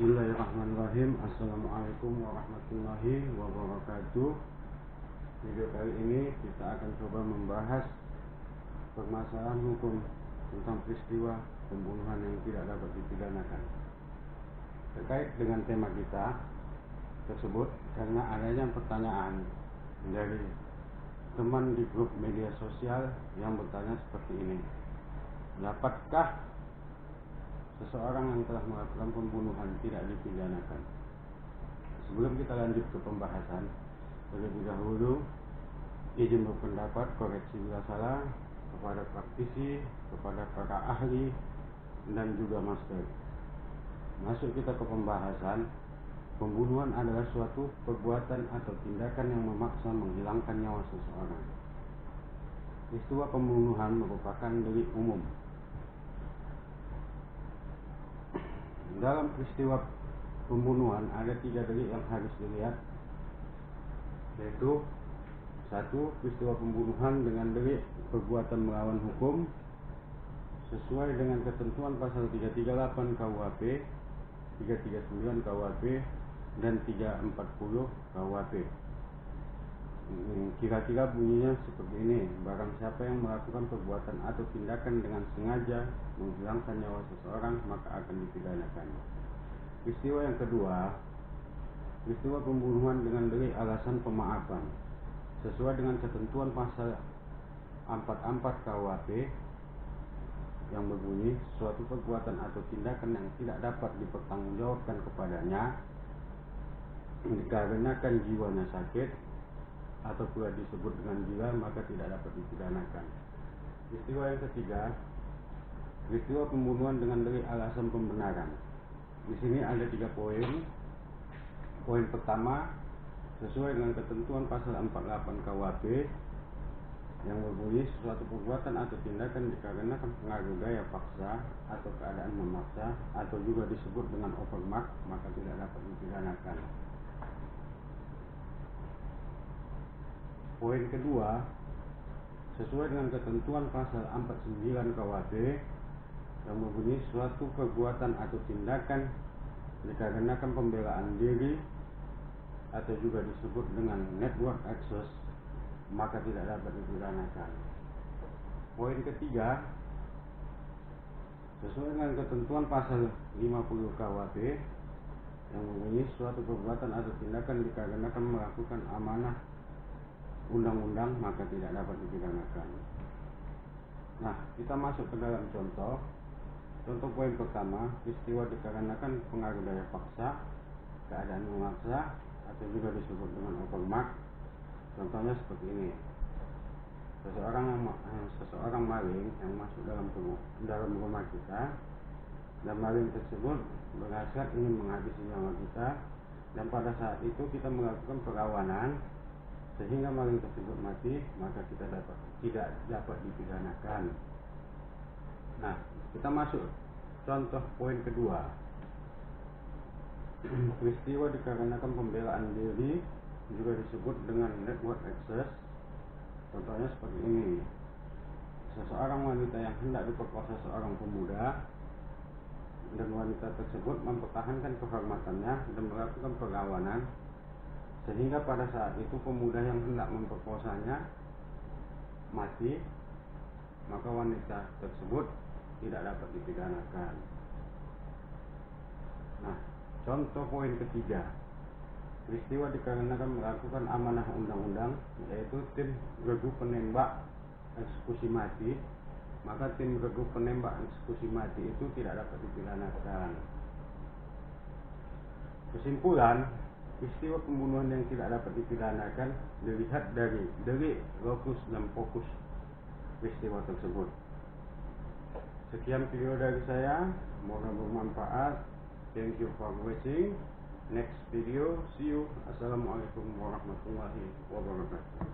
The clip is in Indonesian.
Bismillahirrahmanirrahim. Assalamualaikum warahmatullahi wabarakatuh. Video kali ini kita akan coba membahas permasalahan hukum tentang peristiwa pembunuhan yang tidak dapat dipidanakan. Terkait dengan tema kita tersebut, karena adanya pertanyaan dari teman di grup media sosial yang bertanya seperti ini: dapatkah seseorang yang telah melakukan pembunuhan tidak dipidanakan? Sebelum kita lanjut ke pembahasan, terlebih dahulu izin berpendapat, koreksi bila salah, kepada praktisi, kepada para ahli, dan juga master. Masuk kita ke pembahasan. Pembunuhan adalah suatu perbuatan atau tindakan yang memaksa menghilangkan nyawa seseorang. Peristiwa pembunuhan merupakan delik umum. Dalam peristiwa pembunuhan ada 3 delik yang harus dilihat, yaitu 1. Peristiwa pembunuhan dengan delik perbuatan melawan hukum sesuai dengan ketentuan pasal 338 KUHP, 339 KUHP, dan 340 KUHP. Kira-kira bunyinya seperti ini: barang siapa yang melakukan perbuatan atau tindakan dengan sengaja menghilangkan nyawa seseorang, maka akan dipidanakan. Peristiwa yang kedua, peristiwa pembunuhan dengan delik alasan pemaafan sesuai dengan ketentuan pasal 44 KUHP yang berbunyi: suatu perbuatan atau tindakan yang tidak dapat dipertanggungjawabkan kepadanya dikarenakan jiwanya sakit atau pula disebut dengan gila, maka tidak dapat dipidanakan. Peristiwa yang ketiga, peristiwa pembunuhan dengan delik alasan pembenaran. Di sini ada 3 poin. Poin pertama, sesuai dengan ketentuan pasal 48 KUHP yang berbunyi: suatu perbuatan atau tindakan dikarenakan pengaruh daya paksa atau keadaan memaksa atau juga disebut dengan overmark, maka tidak dapat dipidanakan. Poin kedua, sesuai dengan ketentuan pasal 49 KUHP yang berbunyi: suatu perbuatan atau tindakan dikarenakan pembelaan diri atau juga disebut dengan network access, maka tidak dapat dipidanakan. Poin ketiga, sesuai dengan ketentuan pasal 50 KUHP yang berbunyi: suatu perbuatan atau tindakan dikarenakan melakukan amanah undang-undang, maka tidak dapat dipidanakan. Nah, kita masuk ke dalam contoh. Contoh poin pertama, peristiwa dikarenakan pengaruh daya paksa, keadaan memaksa, atau juga disebut dengan overmark. Contohnya seperti ini: seseorang maling yang masuk dalam rumah kita, dan maling tersebut berhasrat ingin menghabisi nyawa kita, dan pada saat itu kita melakukan perlawanan sehingga maling tersebut mati, maka kita tidak dapat dipidanakan. Nah, kita masuk contoh poin kedua. Peristiwa dikarenakan pembelaan diri, juga disebut dengan network access. Contohnya seperti ini: seseorang wanita yang hendak diperkosa seorang pemuda, dan wanita tersebut mempertahankan kehormatannya dan melakukan perlawanan sehingga pada saat itu pemuda yang hendak memperkosanya mati, maka wanita tersebut tidak dapat dipidanakan. Nah, contoh poin ketiga, peristiwa dikarenakan melakukan amanah undang-undang, yaitu tim regu penembak eksekusi mati, maka tim regu penembak eksekusi mati itu tidak dapat dipidanakan. Kesimpulan, peristiwa pembunuhan yang tidak dapat dipidanakan dilihat dari delik, lokus, dan fokus peristiwa tersebut. Sekian video dari saya, semoga bermanfaat. Thank you for watching. Next video, see you. Assalamualaikum warahmatullahi wabarakatuh.